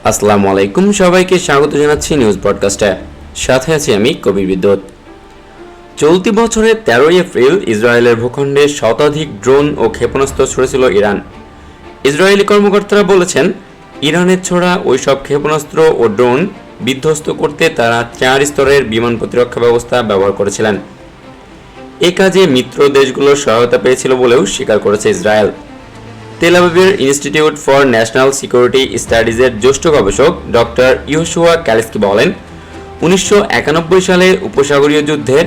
আসসালামু আলাইকুম, সবাইকে স্বাগত জানাচ্ছি নিউজ ব্রডকাস্টে। সাথে আছি আমি কবির বিদ্যুৎ। চলতি বছরের 13 এপ্রিল ইসরায়েলের ভূখণ্ডে শতাধিক ড্রোন ও ক্ষেপণাস্ত্র ছুড়েছিল ইরান। ইসরায়েলি কর্মকর্তারা বলেছেন, ইরানের ছোড়া ওইসব ক্ষেপণাস্ত্র ও ড্রোন বিধ্বস্ত করতে তারা 4 স্তরের বিমান প্রতিরক্ষা ব্যবস্থা ব্যবহার করেছিলেন। এ কাজে মিত্র দেশগুলোর সহায়তা পেয়েছিল বলেও স্বীকার করেছে ইসরায়েল। তেল আবিবের ইনস্টিটিউট ফর ন্যাশনাল সিকিউরিটি স্টাডিজের জ্যেষ্ঠ গবেষক ডক্টর ইয়োশুয়া ক্যালিস্কি বলেন, 1991 সালে উপসাগরীয় যুদ্ধে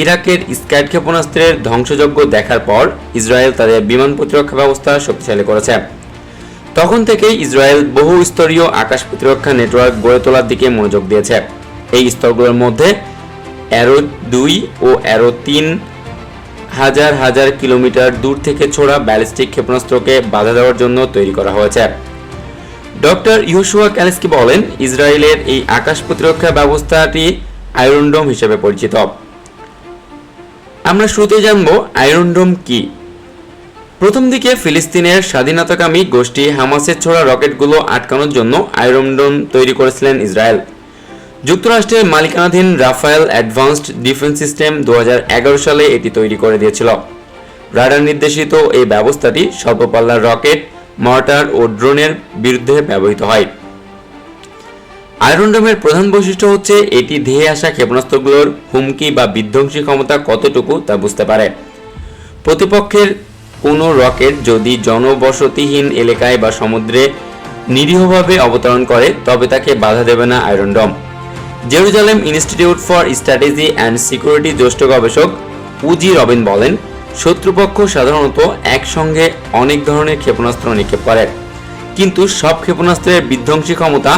ইরাকের স্ক্যাড ক্ষেপণাস্ত্রের ধ্বংসযজ্ঞ দেখার পর ইসরায়েল তাদের বিমান প্রতিরক্ষা ব্যবস্থা শক্তিশালী করেছে। তখন থেকেই ইসরায়েল বহু স্তরীয় আকাশ প্রতিরক্ষা নেটওয়ার্ক গড়ে তোলার দিকে মনোযোগ দিয়েছে। এই স্তরগুলোর মধ্যে অ্যারো 2 ও অ্যারো 3 হাজার হাজার কিলোমিটার দূর থেকে ছোড়া ব্যালিস্টিক ক্ষেপণাস্ত্রকে বাধা দেওয়ার জন্য তৈরি করা হয়েছে। ডক্টর ইয়োশুয়া ক্যালিস্কি বলেন, ইসরায়েলের এই আকাশ প্রতিরক্ষা ব্যবস্থাটি আয়রন ডোম হিসেবে পরিচিত। আমরা শুরুতে জানব আয়রন ডোম কি। প্রথম দিকে ফিলিস্তিনের স্বাধীনতাকামী গোষ্ঠী হামাসের ছোড়া রকেটগুলো আটকানোর জন্য আয়রন ডোম তৈরি করেছিলেন ইসরায়েল। যুক্তরাষ্ট্রের মালিকানাধীন রাফায়েল অ্যাডভান্সড ডিফেন্স সিস্টেম 2011 সালে এটি তৈরি করে দিয়েছিল। রাডার নির্দেশিত এই ব্যবস্থাটি স্বল্পপাল্লার রকেট, মর্টার ও ড্রোনের বিরুদ্ধে ব্যবহৃত হয়। আয়রন ডোমের প্রধান বৈশিষ্ট্য হচ্ছে এটি ধেয়ে আসা ক্ষেপণাস্ত্রগুলোর হুমকি বা বিধ্বংসী ক্ষমতা কতটুকু তা বুঝতে পারে। প্রতিপক্ষের কোনো রকেট যদি জনবসতিহীন এলাকায় বা সমুদ্রে নিরীহভাবে অবতরণ করে তবে তাকে বাধা দেবে না Iron Dome. Jerusalem Institute for Strategy and Security জ্যেষ্ঠ গবেষক উজি রবিন বলেন, শত্রুপক্ষ সাধারণত একসঙ্গে অনেক ধরনের ক্ষেপণাস্ত্র নিক্ষেপ করে, কিন্তু সব ক্ষেপণাস্ত্রের বিধ্বংসী ক্ষমতা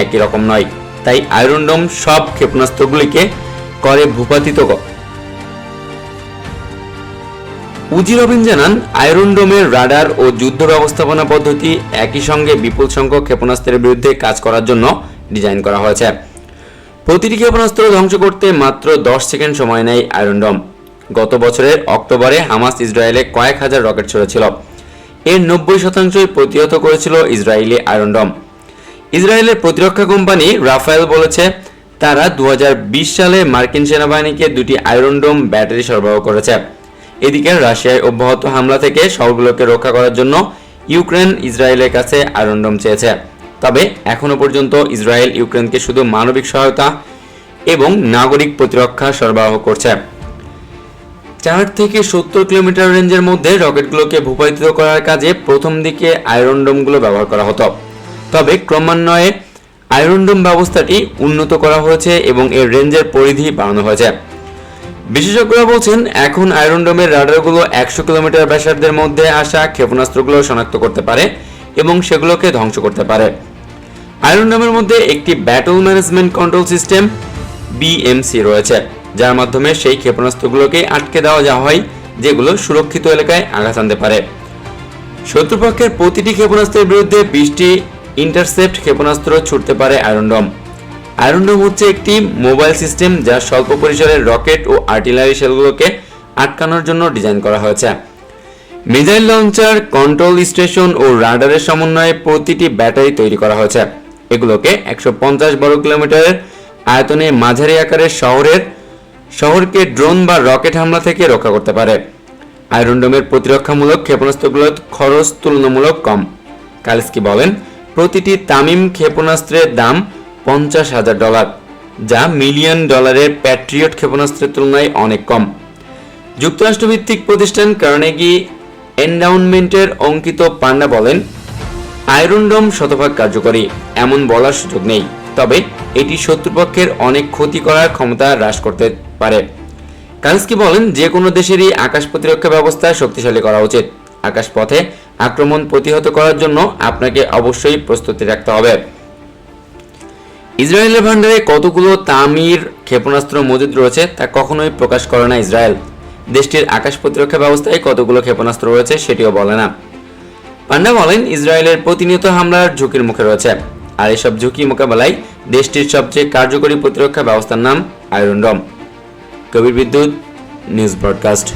একই রকম নয়। তাই আয়রন ডোম সব ক্ষেপণাস্ত্রগুলিকে করে ভূপাতিত। উজি রবিন জানান, আয়রন ডোমের রাডার ও যুদ্ধ ব্যবস্থাপনা পদ্ধতি একই সঙ্গে বিপুল সংখ্যক ক্ষেপণাস্ত্রের বিরুদ্ধে কাজ করার জন্য ডিজাইন করা হয়েছে। প্রতিটি ক্ষেপণাস্ত্র ধ্বংস করতে মাত্র 10 সেকেন্ড সময় নেয় আয়রন ডোম। গত বছরের অক্টোবরে হামাস ইসরায়েলে কয়েক হাজার রকেট ছুড়েছিল। এর 90% প্রতিহত করেছিল ইসরায়েলি আয়রন ডোম। ইসরায়েলের প্রতিরক্ষা কোম্পানি রাফায়েল বলেছে, তারা 2020 সালে মার্কিন সেনাবাহিনীকে 2টি আয়রন ডোম ব্যাটারি সরবরাহ করেছে। এদিকে রাশিয়ায় অব্যাহত হামলা থেকে শহরগুলোকে রক্ষা করার জন্য ইউক্রেন ইসরায়েলের কাছে আয়রন ডোম চেয়েছে। তবে এখনো পর্যন্ত ইসরায়েল ইউক্রেনকে শুধু মানবিক সহায়তা এবং নাগরিক প্রতিরক্ষা সরবরাহ করছে। 4 থেকে 70 কিলোমিটার রেঞ্জের মধ্যে রকেটগুলোকে ভূপাতিত করার কাজে প্রথম দিকে আয়রন ডোমগুলো ব্যবহার করা হতো। তবে ক্রমান্বয়ে আয়রন ডোম ব্যবস্থাটি উন্নত করা হয়েছে এবং এর রেঞ্জের পরিধি বাড়ানো হয়েছে। বিশেষজ্ঞরা বলছেন, এখন আয়রন ডোমের রাডারগুলো 100 কিলোমিটার ব্যাসার্ধের মধ্যে আসা ক্ষেপণাস্ত্রগুলো শনাক্ত করতে পারে এবং সেগুলোকে ধ্বংস করতে পারে। আয়রন ডোমের মধ্যে একটি battle management control system BMC রয়েছে, যার মাধ্যমে সেই ক্ষেপণাস্ত্রগুলোকে আটকে দেওয়া যাওয়া হয় যেগুলো সুরক্ষিত এলাকায় আঘাত আনতে পারে। শত্রুপক্ষের প্রতিটি ক্ষেপণাস্ত্রের বিরুদ্ধে 20টি ইন্টারসেপ্ট ক্ষেপণাস্ত্র ছুটতে পারে আয়রন ডোম। আয়রন ডোম হচ্ছে একটি মোবাইল সিস্টেম যা স্বল্প পরিসরের রকেট ও আর্টিলারি শেলগুলোকে আটকানোর জন্য ডিজাইন করা হয়েছে। মিসাইল লঞ্চার, কন্ট্রোল স্টেশন ও রাডারের সমন্বয়ে প্রতিটি ব্যাটারি তৈরি করা হয়েছে। এগুলোকে 150 বর্গ কিলোমিটারের আয়তনে মাঝারি আকারের শহরকে ড্রোন বা রকেট হামলা থেকে রক্ষা করতে পারে। আয়রন ডোমের প্রতিরক্ষামূলক ক্ষেপণাস্ত্রগুলোর খরচ তুলনামূলক কম। কালিস্কি বলেন, প্রতিটি তামিম ক্ষেপণাস্ত্রের দাম $50,000, যা $1 মিলিয়ন প্যাট্রিয়ট ক্ষেপণাস্ত্রের তুলনায় অনেক কম। যুক্তরাষ্ট্রভিত্তিক প্রতিষ্ঠান কার্নেগি এন্ডাউনমেন্টের অঙ্কিত পান্ডা বলেন, আয়রন ডোম শতভাগ কার্যকরী এমন বলার সুযোগ নেই, তবে এটি শত্রুপক্ষের অনেক ক্ষতি করার ক্ষমতা হ্রাস করতে পারে। কালিস্কি বলেন, যে কোনো দেশেরই আকাশ প্রতিরক্ষা ব্যবস্থা শক্তিশালী করা উচিত। আকাশপথে আক্রমণ প্রতিহত করার জন্য আপনাকে অবশ্যই প্রস্তুতি রাখতে হবে। ইসরায়েলের ভান্ডারে কতগুলো তামির ক্ষেপণাস্ত্র মজুদ রয়েছে তা কখনোই প্রকাশ করে না ইসরায়েল। দেশটির আকাশ প্রতিরক্ষা ব্যবস্থায় কতগুলো ক্ষেপণাস্ত্র রয়েছে সেটিও বলে না। পান্ডা বলেন, ইসরায়েলের প্রতিনিয়ত হামলার ঝুঁকির মুখে রয়েছে, আর এসব ঝুঁকি মোকাবেলায় দেশটির সবচেয়ে কার্যকরী প্রতিরক্ষা ব্যবস্থার নাম আয়রন ডোম। কবির বিদ্যুৎ, নিউজ ব্রডকাস্ট।